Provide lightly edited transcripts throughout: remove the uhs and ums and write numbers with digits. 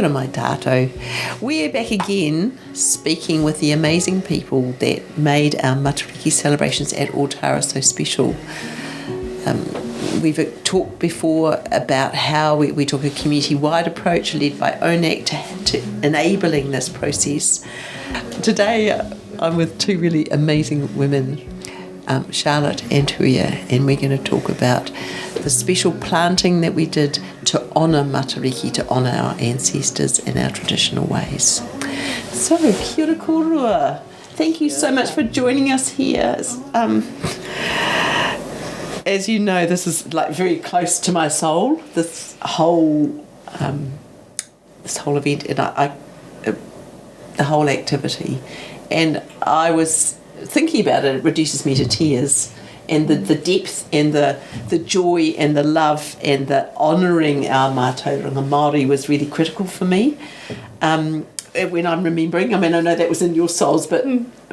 ora mai tātou. We're back again speaking with the amazing people that made our Matariki celebrations at Otara so special. We've talked before about how we took a community-wide approach led by ONAC to enabling this process. Today I'm with two really amazing women, Charlotte and Huia, and we're going to talk about the special planting that we did to honour Matariki, to honour our ancestors and our traditional ways. So, kia ora korua. Thank you so much for joining us here. As you know, this is like very close to my soul, this whole event and the whole activity. And I was thinking about it, it reduces me to tears. And the depth and the joy and the love and the honouring our mātauranga Māori was really critical for me. When I'm remembering, I mean, I know that was in your souls, but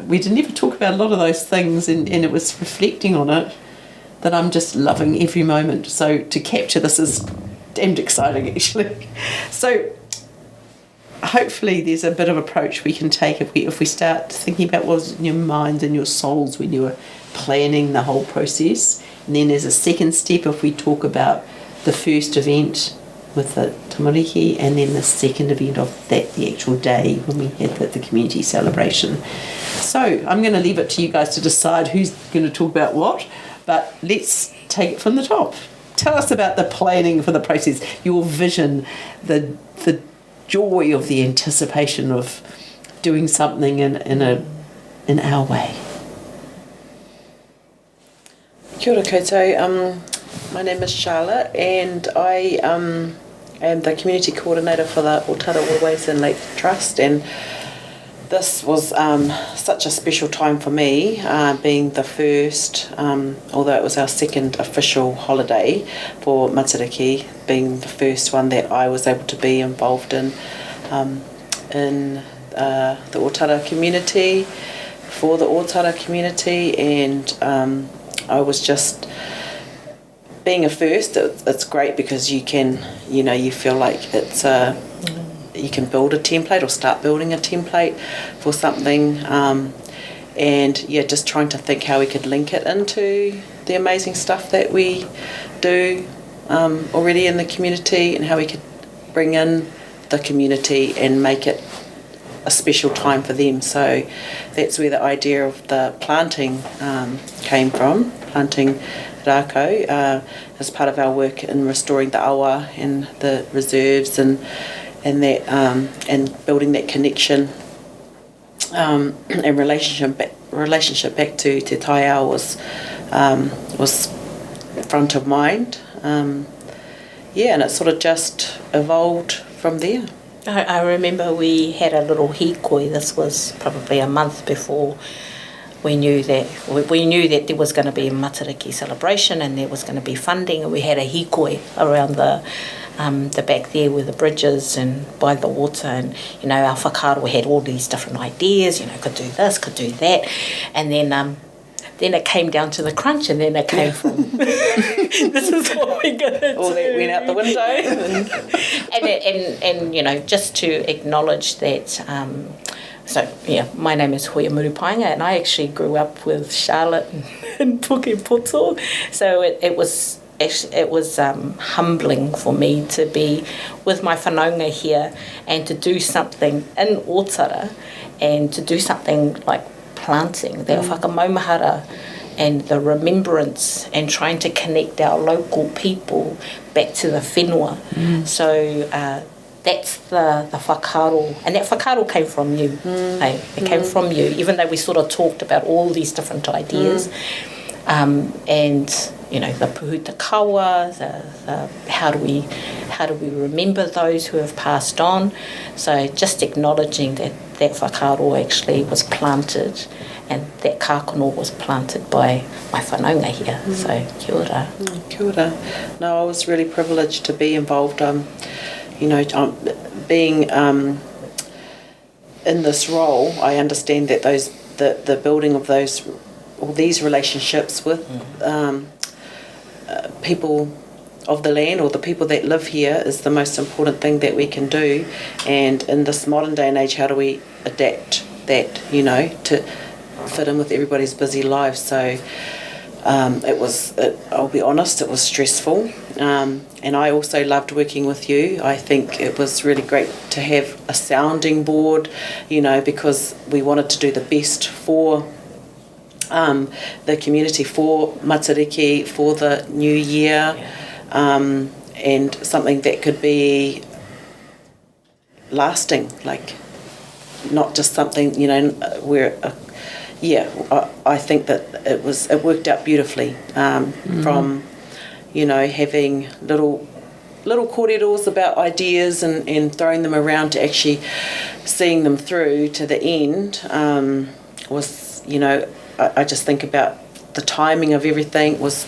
we didn't ever talk about a lot of those things, and it was reflecting on it that I'm just loving every moment. So to capture this is damned exciting, actually. So hopefully there's a bit of approach we can take if we start thinking about what was in your minds and your souls when you were planning the whole process. And then as a second step, if we talk about the first event with the tamariki, and then the second event of that, the actual day when we had the community celebration. So I'm going to leave it to you guys to decide who's going to talk about what, but let's take it from the top. Tell us about the planning for the process, your vision, the joy of the anticipation of doing something in our way. Kia ora koutou. My name is Charlotte, and I am the community coordinator for the Otara Waterways and Lake Trust, and this was such a special time for me, being the first, although it was our second official holiday for Matariki, being the first one that I was able to be involved in the Otara community, for the Otara community, and I was just, being a first, it's great because you can, you feel like it's you can build a template or start building a template for something, and just trying to think how we could link it into the amazing stuff that we do already in the community, and how we could bring in the community and make it a special time for them. So that's where the idea of the planting came from, planting rākau, as part of our work in restoring the awa and the reserves and that and building that connection and relationship back to Te Taiao was front of mind. And it sort of just evolved from there. I remember we had a little hikoi. This was probably a month before we knew that there was going to be a Matariki celebration and there was going to be funding, and we had a hikoi around the back there with the bridges and by the water, and our whakaaro had all these different ideas, could do this, could do that, and then it came down to the crunch, and then it came from this is what we're going to do. All that went out the window. and just to acknowledge that, my name is Huia Murupainga, and I actually grew up with Charlotte in Pukepoto, so it was humbling for me to be with my whanaunga here and to do something in Otara, and to do something like planting, the whakamaumahara and the remembrance, and trying to connect our local people back to the whenua. So that's the whakaaro, and that whakaaro came from you. Hey? It came from you, even though we sort of talked about all these different ideas. And the puhuta kawa, the how do we remember those who have passed on. So just acknowledging that whakaaro actually was planted, and that kākono was planted by my whanaunga here. So kia ora. Kia ora. No, I was really privileged to be involved. Being in this role, I understand that the building of all these relationships with people of the land, or the people that live here, is the most important thing that we can do. And in this modern day and age, how do we adapt that, to fit in with everybody's busy lives? So I'll be honest, it was stressful. And I also loved working with you. I think it was really great to have a sounding board, because we wanted to do the best for the community, for Matariki, for the new year, and something that could be lasting, like not just something, where I think that it worked out beautifully, from having little corridors about ideas and throwing them around to actually seeing them through to the end. Was I just think about the timing of everything was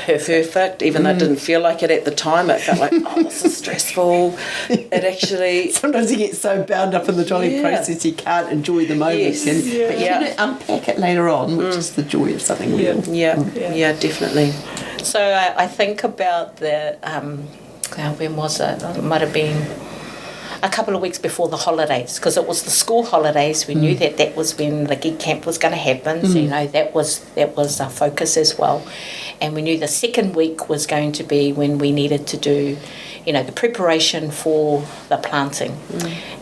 perfect, even though it didn't feel like it at the time. It felt like, oh, this is stressful. It actually... Sometimes you get so bound up in the jolly process you can't enjoy the moment. Yes. But you can unpack it later on, which is the joy of something real. Yeah, definitely. So I think about the, when was it? It might have been a couple of weeks before the holidays, because it was the school holidays. We knew that was when the gig camp was going to happen. So, that was our focus as well. And we knew the second week was going to be when we needed to do, the preparation for the planting.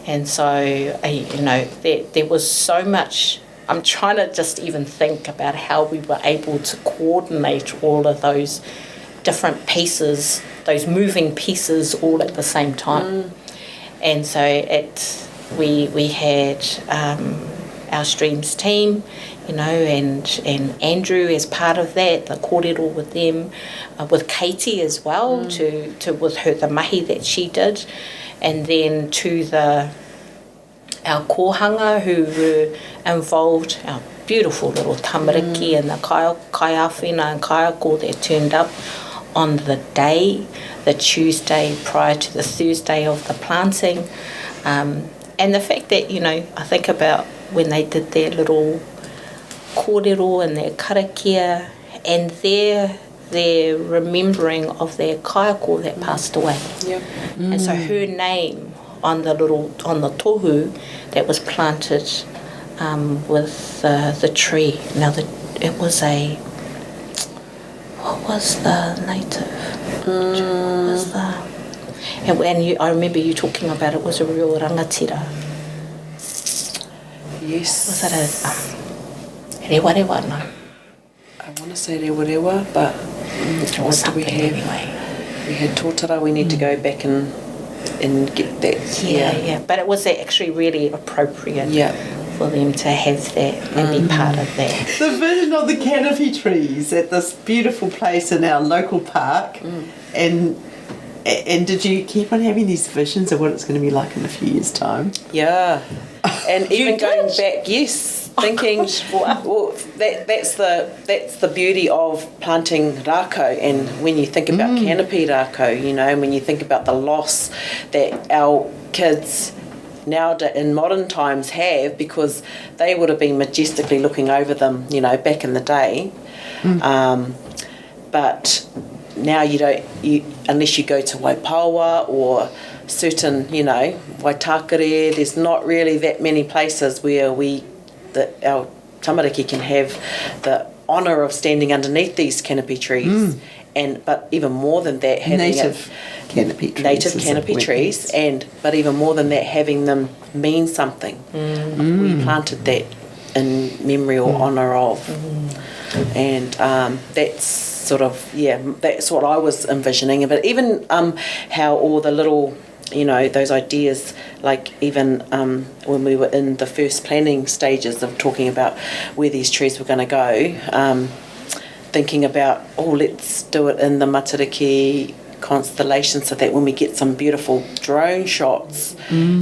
And so, there was so much. I'm trying to just even think about how we were able to coordinate all of those different pieces, those moving pieces, all at the same time. And so we had our streams team, and Andrew as part of that, the kōrero with them, with Katie as well, to with her the mahi that she did, and then to our kōhanga who were involved, our beautiful little tamariki and the kaiawhina and kaiako that turned up on the Tuesday prior to the Thursday of the planting. And the fact that, I think about when they did their little kōrero and their karakia and their remembering of their kaiako that passed away. And so her name on the tohu that was planted with the tree. Now, it was what was the native? What was the... I remember you talking about it was a real rangatira. Yes. Was it a rewa? No. I want to say rewa, but what do we have? Anyway. We had tōtara. We need to go back and get that. Yeah. But it was actually really appropriate for them to have that and be part of that. The vision of the canopy trees at this beautiful place in our local park, and did you keep on having these visions of what it's going to be like in a few years' time? Yeah, and even going back, thinking, well, that's the beauty of planting rako. And when you think about canopy rako, and when you think about the loss that our kids now in modern times have, because they would have been majestically looking over them, back in the day. But now unless you go to Waipawa or certain, Waitakere, there's not really that many places where our tamariki can have the honour of standing underneath these canopy trees. But even more than that, having native canopy trees, but even more than that, having them mean something. We planted that in memory or honour of, and that's sort of that's what I was envisioning. But even how all the little those ideas, like even when we were in the first planning stages of talking about where these trees were going to go, thinking about, let's do it in the Matariki constellation, so that when we get some beautiful drone shots,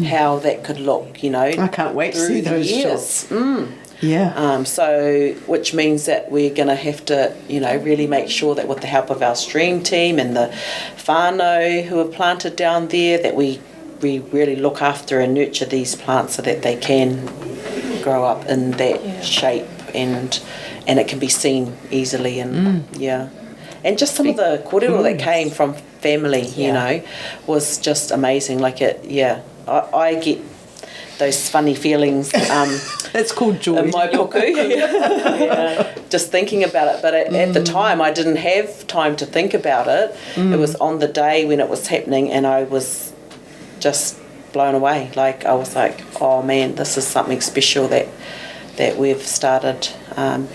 how that could look, I can't wait to see those shots. So, which means that we're going to have to, really make sure that with the help of our stream team and the whānau who have planted down there, that we really look after and nurture these plants so that they can grow up in that shape and it can be seen easily. And And just some of the kōrero that came from family, you know, was just amazing. Like I get those funny feelings. That's called joy. In my puku. Just thinking about it. But at the time, I didn't have time to think about it. It was on the day when it was happening, and I was just blown away. Like, I was like, oh man, this is something special that we've started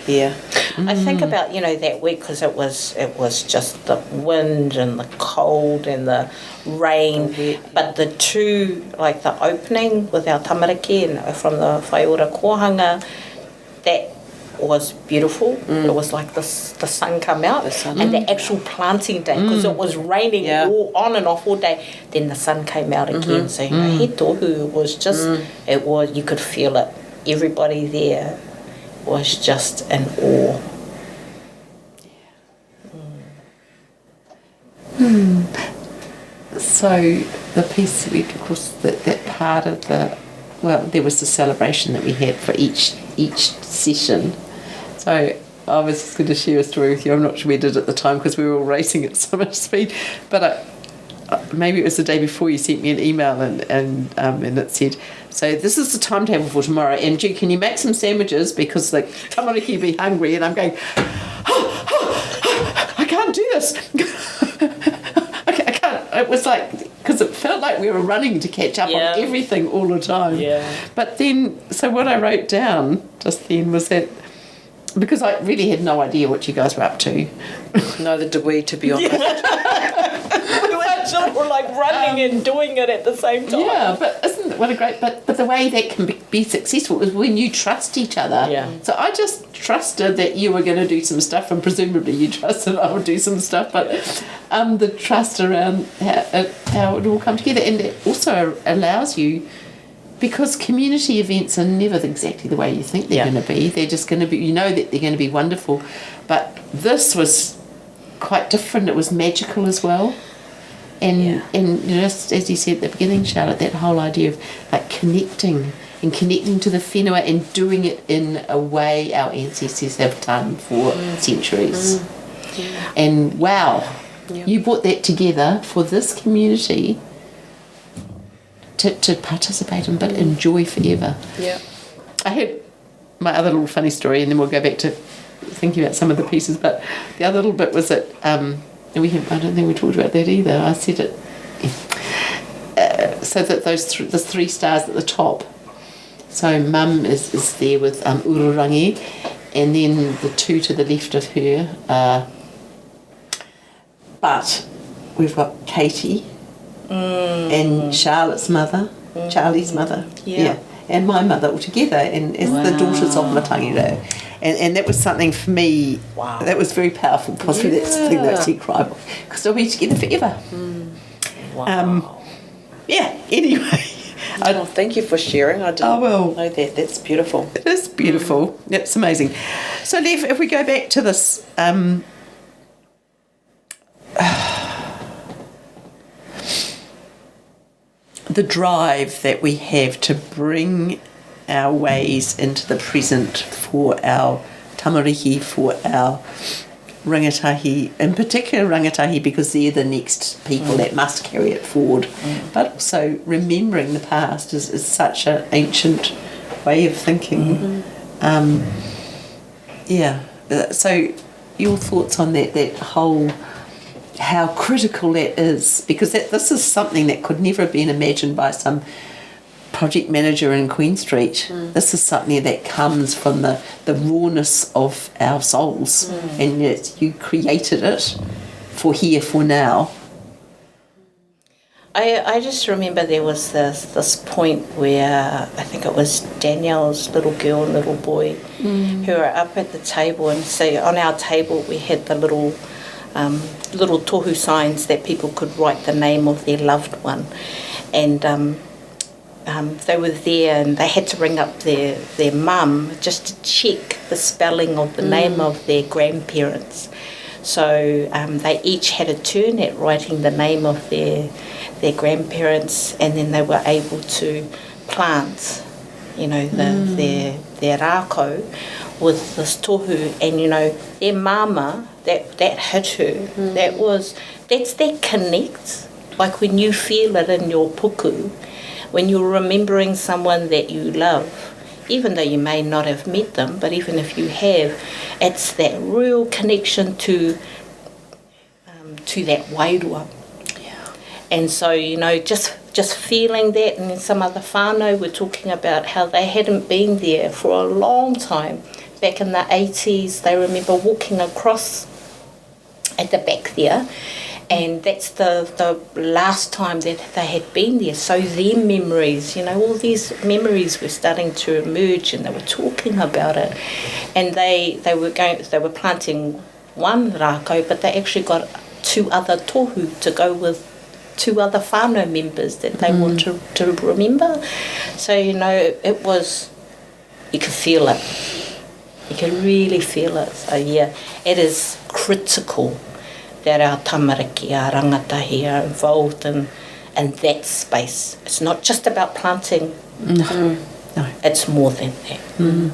here. I think about, you know, that week, because it was just the wind and the cold and the rain, but the two, like the opening with our tamariki and from the whaiora kohanga, that was beautiful. It was like the sun come out, and the actual planting day, because it was raining all on and off all day, then the sun came out again. So, you know, he tohu was just, it was, you could feel it. Everybody there was just in awe. So the piece, of course, that part of there was the celebration that we had for each session. So I was just going to share a story with you. I'm not sure we did at the time because we were all racing at so much speed, but maybe it was the day before you sent me an email and it said, so this is the timetable for tomorrow, and gee, can you make some sandwiches because the tamariki will be hungry? And I'm going, I can't do this. I can't. It was like, because it felt like we were running to catch up on everything all the time. But then, so what I wrote down just then was that, because I really had no idea what you guys were up to. Neither did we, to be honest. We were sort of like running and doing it at the same time. Yeah, but isn't it what a great... But the way that can be successful is when you trust each other. Yeah. So I just trusted that you were going to do some stuff, and presumably you trusted I would do some stuff, but the trust around how it all come together. And it also allows you... Because community events are never exactly the way you think they're going to be. They're just going to be, you know that they're going to be wonderful. But this was quite different. It was magical as well. And just as you said at the beginning, Charlotte, that whole idea of like connecting to the whenua and doing it in a way our ancestors have done for centuries. And wow, you brought that together for this community to participate in, but enjoy forever. Yeah. I had my other little funny story, and then we'll go back to thinking about some of the pieces, but the other little bit was that, I don't think we talked about that either. I said it, so that the three stars at the top. So Mum is there with Ururangi, and then the two to the left of her, but we've got Katie, and Charlotte's mother, Charlie's mother, and my mother all together, and as the daughters of Matangiro. And that was something for me that was very powerful. Possibly that's the thing that I said cry, because they'll be together forever. Anyway. Thank you for sharing. I didn't know that. That's beautiful. It is beautiful. It's amazing. So, Lev, if we go back to this... the drive that we have to bring our ways into the present for our tamariki, for our rangatahi, in particular rangatahi, because they're the next people that must carry it forward. But also remembering the past is such an ancient way of thinking. So your thoughts on that whole... how critical that is, because this is something that could never have been imagined by some project manager in Queen Street. This is something that comes from the rawness of our souls, and yet you created it for here, for now. I just remember there was this point where I think it was Danielle's little girl and little boy who were up at the table, and so on our table we had the little tohu signs that people could write the name of their loved one, and they were there, and they had to ring up their mum just to check the spelling of the name of their grandparents. So they each had a turn at writing the name of their grandparents, and then they were able to plant, their rākau with this tohu, and their mama, that hit her. That's that connect. Like when you feel it in your puku, when you're remembering someone that you love, even though you may not have met them, but even if you have, it's that real connection to that wairua. Yeah. And so, just feeling that, and then some other whānau were talking about how they hadn't been there for a long time. Back in the 80s, they remember walking across at the back there, and that's the last time that they had been there. So their memories, all these memories were starting to emerge, and they were talking about it. And they were planting one rākau, but they actually got 2 other tohu to go with 2 other whānau members that they want to remember. So, it was, you could feel it. You can really feel it. So, yeah, it is critical that our tamariki, our rangatahi are involved in that space. It's not just about planting. No. It's more than that. Mm.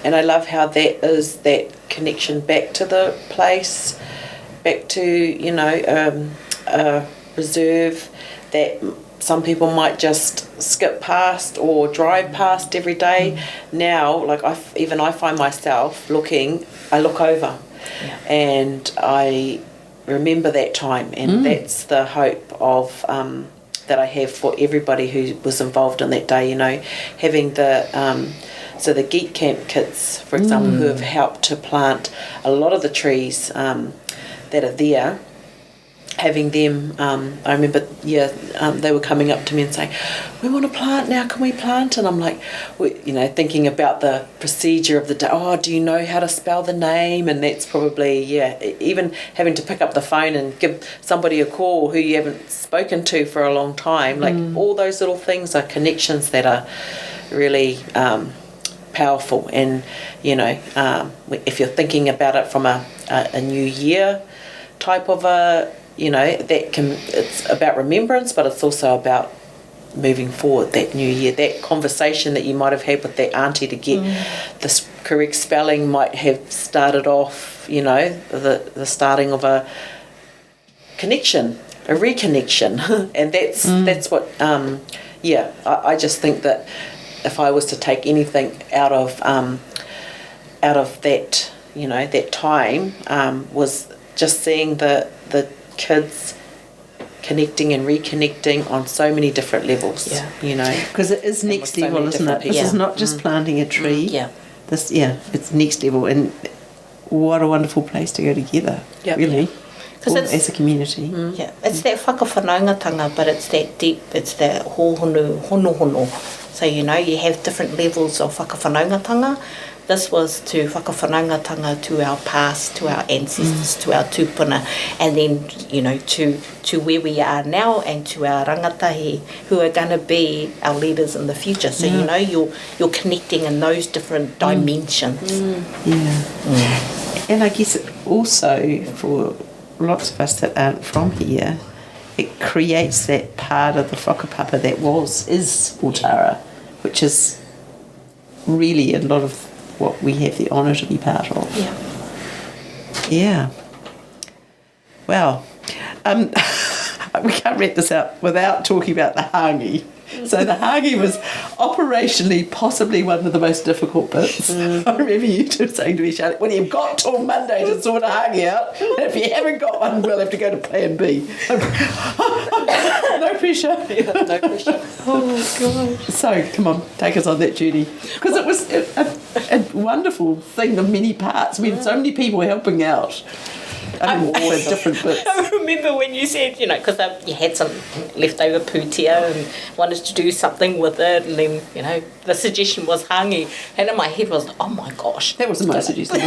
And I love how that is that connection back to the place, back to, a reserve that some people might just skip past or drive past every day. Now, like I find myself I look over and I remember that time, and that's the hope of that I have for everybody who was involved in that day, having the Geek Camp kids, for example, who have helped to plant a lot of the trees that are there. Having them, I remember, they were coming up to me and saying, "We want to plant now, can we plant?" And I'm like, thinking about the procedure of the day. Oh, do you know how to spell the name? And that's probably, even having to pick up the phone and give somebody a call who you haven't spoken to for a long time. Like all those little things are connections that are really powerful. And, if you're thinking about it from a new year type of it's about remembrance, but it's also about moving forward that new year. That conversation that you might have had with that auntie to get the correct spelling might have started off, the starting of a connection, a reconnection. And that's what, I just think that if I was to take anything out of that, that time, was just seeing the kids connecting and reconnecting on so many different levels, because it is next level, isn't it? This is not just planting a tree. It's next level, and what a wonderful place to go together, really, as a community. It's that whakawhanaungatanga, but it's that deep, it's that hono. So, you have different levels of whakawhanaungatanga. This was to whakawhanaungatanga to our past, to our ancestors, to our tūpuna, and then, to where we are now, and to our rangatahi who are going to be our leaders in the future. So, you're connecting in those different dimensions. And I guess also for lots of us that aren't from here, it creates that part of the whakapapa that is Otara, which is really a lot of what we have the honour to be part of. Well, we can't wrap this up without talking about the hangi. So the hangi was operationally possibly one of the most difficult bits. I remember you two saying to me, Charlotte, well, you've got till Monday to sort a hangi out, and if you haven't got one, we'll have to go to plan B. No pressure. No pressure. Oh, God. So, come on, take us on that journey. Because it was a wonderful thing of many parts. We had so many people helping out. For different bits. I remember when you said, because you had some leftover putia and wanted to do something with it, and then, the suggestion was hangi, and in my head was, oh my gosh. That was my suggestion.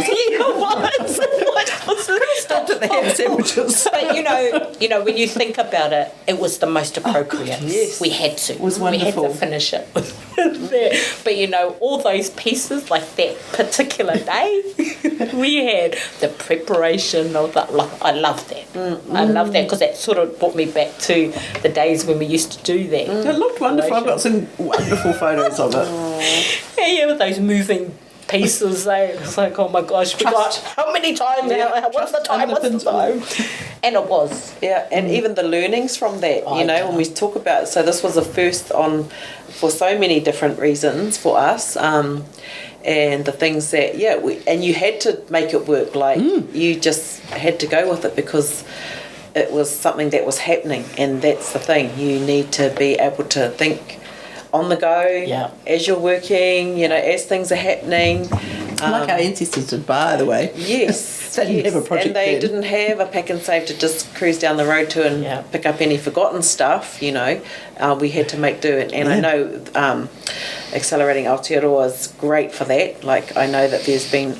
Stopped at the ham sandwiches. But, when you think about it, it was the most appropriate. Yes. We had to. It was wonderful. We had to finish it there. But, all those pieces, like that particular day, we had the preparation of that. I love that. I love that because that sort of brought me back to the days when we used to do that. It looked wonderful. I've got some wonderful photos of it. Yeah, with those moving pieces. It's like, oh my gosh, we got how many times? Yeah, What's the time? What's the time? And it was. Yeah, and even the learnings from that, when we talk about, so this was a first for so many different reasons for us, and the things that, and you had to make it work, like you just had to go with it because it was something that was happening, and that's the thing, you need to be able to think on the go as you're working, as things are happening. Like our ancestors did, by the way. Yes. They didn't have a project and they plan. didn't have a pack and save to just cruise down the road to and pick up any forgotten stuff, we had to make do. And I know Accelerating Aotearoa is great for that. Like, I know that there's been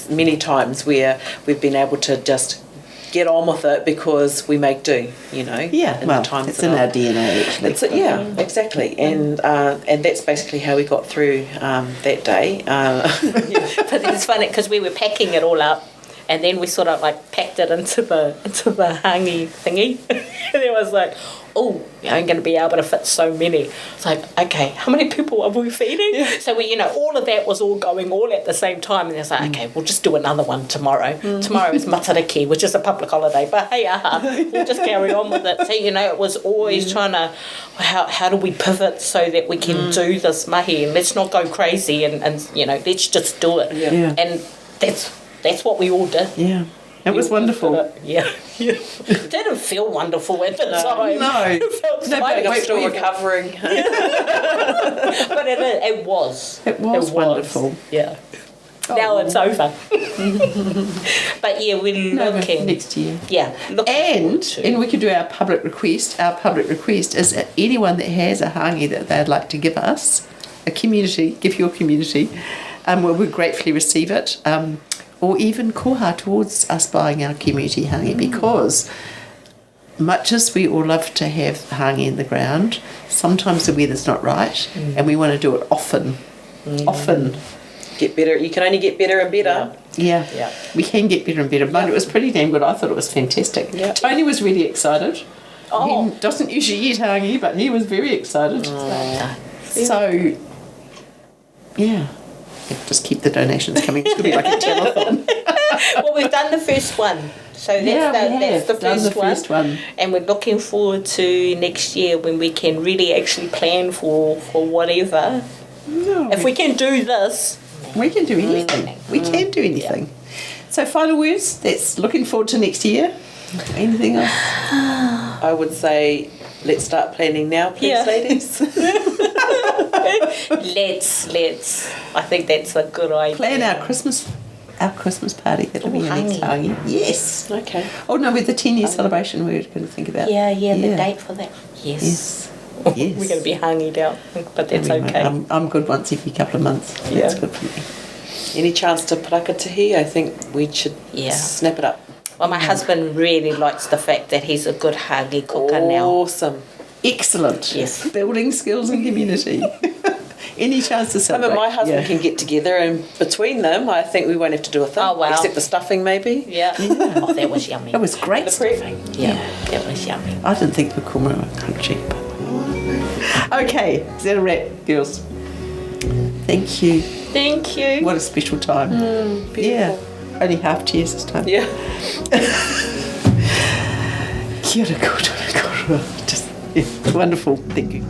many times where we've been able to just get on with it because we make do, Yeah, in well, the times it's in our DNA, actually. Exactly. And that's basically how we got through that day. But it's funny because we were packing it all up, and then we sort of like packed it into the hangi thingy, and it was like, oh, I'm going to be able to fit so many. It's like, okay, how many people are we feeding? Yeah. So we, all of that was all going all at the same time, and it's like, okay, we'll just do another one tomorrow. Tomorrow is Matariki, which is a public holiday, but hey, we'll just carry on with it. So it was always trying to, how do we pivot so that we can do this mahi, and let's not go crazy, and let's just do it. Yeah. And that's what we all did. Yeah. It was wonderful. Yeah. It didn't feel wonderful at the time. No. It felt But I'm still recovering. But it was. It was wonderful. Yeah. Now it's over. But we're looking. Next year. Yeah. And we could do our public request. Our public request is that anyone that has a hangi that they'd like to give us, give your community, we would gratefully receive it. Or even koha towards us buying our community hangi, because much as we all love to have hangi in the ground, sometimes the weather's not right, and we want to do it often. Often. Get better. You can only get better and better. Yeah. We can get better and better. But it was pretty damn good. I thought it was fantastic. Yeah. Tony was really excited. Oh. He doesn't usually eat hangi, but he was very excited. Oh. So, yeah. Just keep the donations coming. It's going to be like a telethon. Well, we've done the first one. So that's the first one. And we're looking forward to next year when we can really actually plan for whatever. No, if we can do this, we can do anything. We can do anything. Yeah. So final words, that's looking forward to next year. Anything else? I would say let's start planning now, please, ladies. Let's. I think that's a good idea. Plan our Christmas party. That'll be our next hangi. Yes. Okay. Oh no, with the 10-year celebration we were going to think about. Yeah, the date for that. Yes. We're going to be hangied out, but that's okay. I'm good once every couple of months. Yeah. That's good for me. Any chance to parakatahi? I think we should snap it up. Well, my husband really likes the fact that he's a good hangi cooker now. Awesome. Excellent. Yes. Building skills and community. Any chance to celebrate? My husband can get together, and between them, I think we won't have to do a thing. Oh, wow. Except the stuffing, maybe. Yeah. Oh, that was yummy. That was great stuffing. Yeah, that was yummy. I didn't think the kumara were crunchy. Okay, is that a wrap, girls? Thank you. Thank you. What a special time. Beautiful. Yeah. Only half cheers this time. Yeah. Kia ora koutou. Just wonderful. Thank you.